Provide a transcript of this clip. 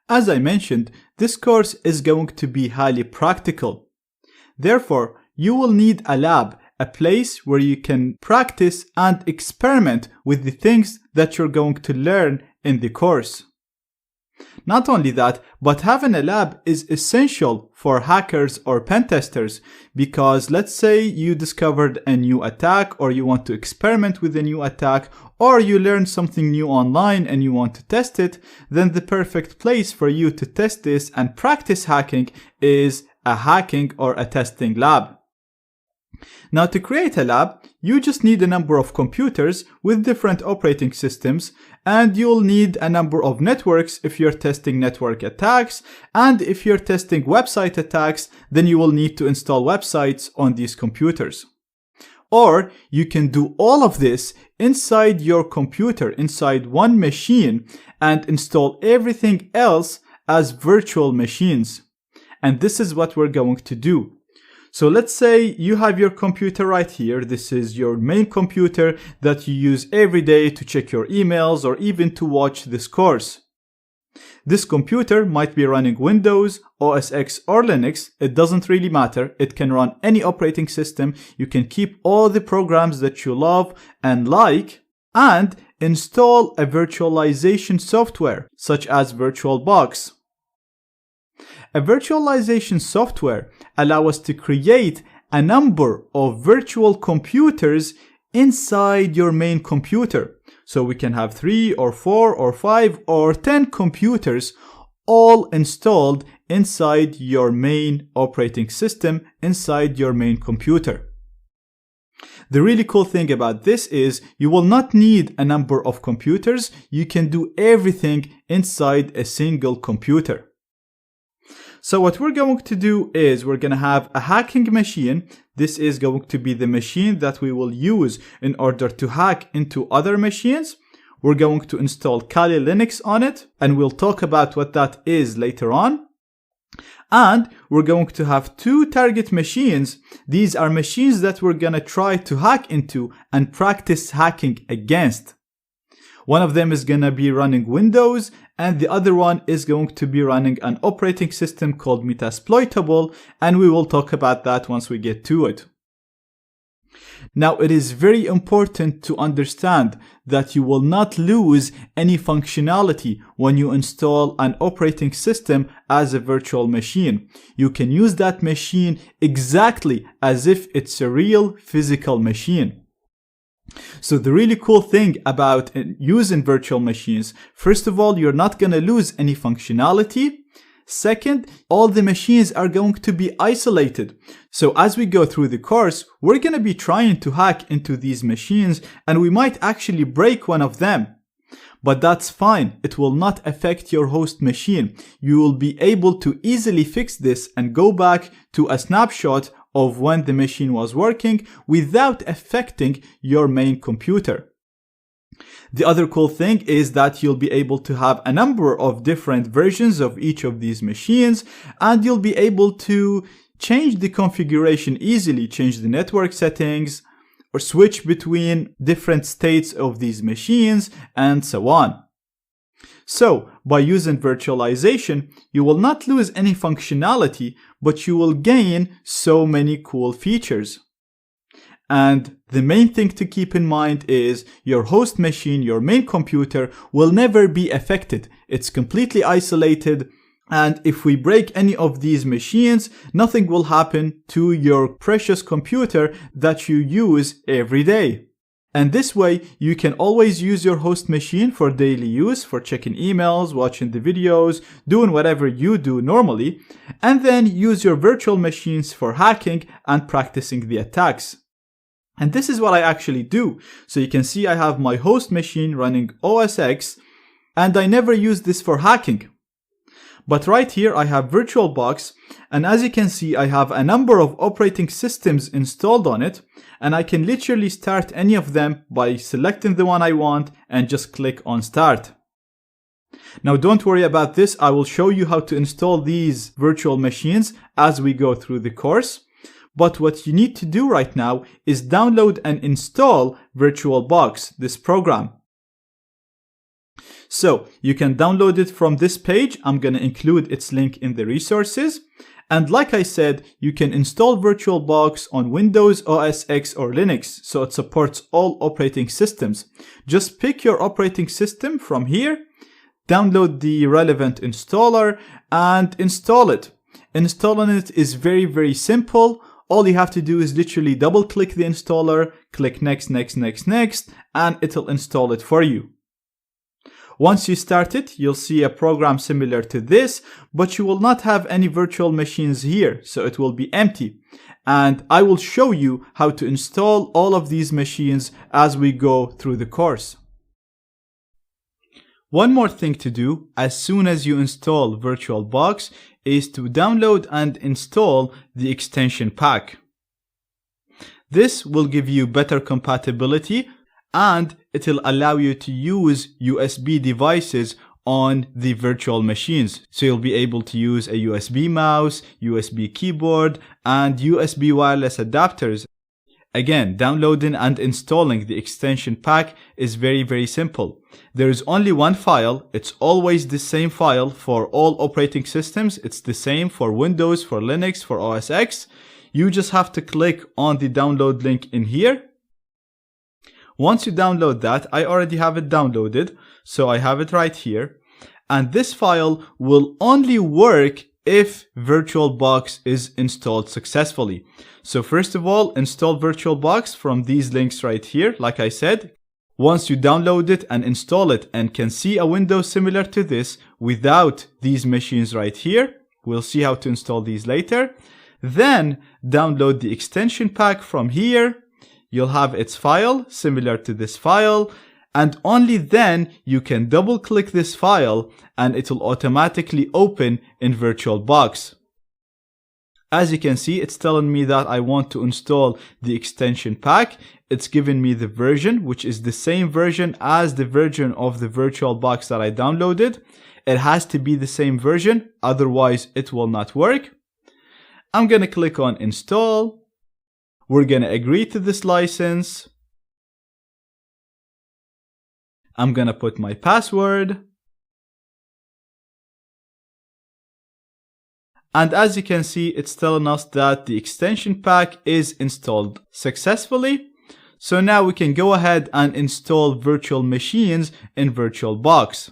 As I mentioned, this course is going to be highly practical. Therefore, you will need a lab, a place where you can practice and experiment with the things that you're going to learn in the course. Not only that, but having a lab is essential for hackers or pen testers, because let's say you discovered a new attack, or you want to experiment with a new attack, or you learned something new online and you want to test it, then the perfect place for you to test this and practice hacking is a hacking or a testing lab. Now, to create a lab, you just need a number of computers with different operating systems, and you'll need a number of networks if you're testing network attacks, and if you're testing website attacks, then you will need to install websites on these computers. Or you can do all of this inside your computer, inside one machine, and install everything else as virtual machines. And this is what we're going to do. So let's say you have your computer right here. This is your main computer that you use every day to check your emails or even to watch this course. This computer might be running Windows, OS X or Linux. It doesn't really matter. It can run any operating system. You can keep all the programs that you love and like, and install a virtualization software such as VirtualBox. A virtualization software allows us to create a number of virtual computers inside your main computer. So we can have 3 or 4 or 5 or 10 computers all installed inside your main operating system, inside your main computer. The really cool thing about this is you will not need a number of computers. You can do everything inside a single computer. So what we're going to do is we're going to have a hacking machine. This is going to be the machine that we will use in order to hack into other machines. We're going to install Kali Linux on it, and we'll talk about what that is later on. And we're going to have 2 target machines. These are machines that we're going to try to hack into and practice hacking against. One of them is going to be running Windows, and the other one is going to be running an operating system called Metasploitable, and we will talk about that once we get to it. Now, it is very important to understand that you will not lose any functionality when you install an operating system as a virtual machine. You can use that machine exactly as if it's a real physical machine. So the really cool thing about using virtual machines, first of all, you're not going to lose any functionality. Second, all the machines are going to be isolated. So as we go through the course, we're going to be trying to hack into these machines, and we might actually break one of them. But that's fine. It will not affect your host machine. You will be able to easily fix this and go back to a snapshot of when the machine was working without affecting your main computer. The other cool thing is that you'll be able to have a number of different versions of each of these machines, and you'll be able to change the configuration easily, change the network settings, or switch between different states of these machines, and so on. So, by using virtualization, you will not lose any functionality, but you will gain so many cool features. And the main thing to keep in mind is your host machine, your main computer, will never be affected. It's completely isolated. And if we break any of these machines, nothing will happen to your precious computer that you use every day. And this way, you can always use your host machine for daily use, for checking emails, watching the videos, doing whatever you do normally, and then use your virtual machines for hacking and practicing the attacks. And this is what I actually do. So you can see I have my host machine running OS X, and I never use this for hacking. But right here I have VirtualBox, and as you can see I have a number of operating systems installed on it, and I can literally start any of them by selecting the one I want and just click on start. Now don't worry about this, I will show you how to install these virtual machines as we go through the course. But what you need to do right now is download and install VirtualBox, this program. So you can download it from this page. I'm going to include its link in the resources. And like I said, you can install VirtualBox on Windows, OS X, or Linux, so it supports all operating systems. Just pick your operating system from here, download the relevant installer, and install it. Installing it is very, very simple. All you have to do is literally double click the installer, click next, next, next, next, and it'll install it for you. Once you start it, you'll see a program similar to this, but you will not have any virtual machines here, so it will be empty. And I will show you how to install all of these machines as we go through the course. One more thing to do as soon as you install VirtualBox is to download and install the extension pack. This will give you better compatibility and it'll allow you to use USB devices on the virtual machines. So you'll be able to use a USB mouse, USB keyboard, and USB wireless adapters. Again, downloading and installing the extension pack is very, very simple. There is only one file. It's always the same file for all operating systems. It's the same for Windows, for Linux, for OS X. You just have to click on the download link in here. Once you download that, I already have it downloaded, so I have it right here. And this file will only work if VirtualBox is installed successfully. So first of all, install VirtualBox from these links right here, like I said. Once you download it and install it and can see a window similar to this without these machines right here, we'll see how to install these later. Then download the extension pack from here. You'll have its file similar to this file, and only then you can double click this file and it will automatically open in VirtualBox. As you can see, it's telling me that I want to install the extension pack. It's giving me the version, which is the same version as the version of the VirtualBox that I downloaded. It has to be the same version, otherwise it will not work. I'm going to click on install. We're going to agree to this license. I'm going to put my password. And as you can see, it's telling us that the extension pack is installed successfully. So now we can go ahead and install virtual machines in VirtualBox.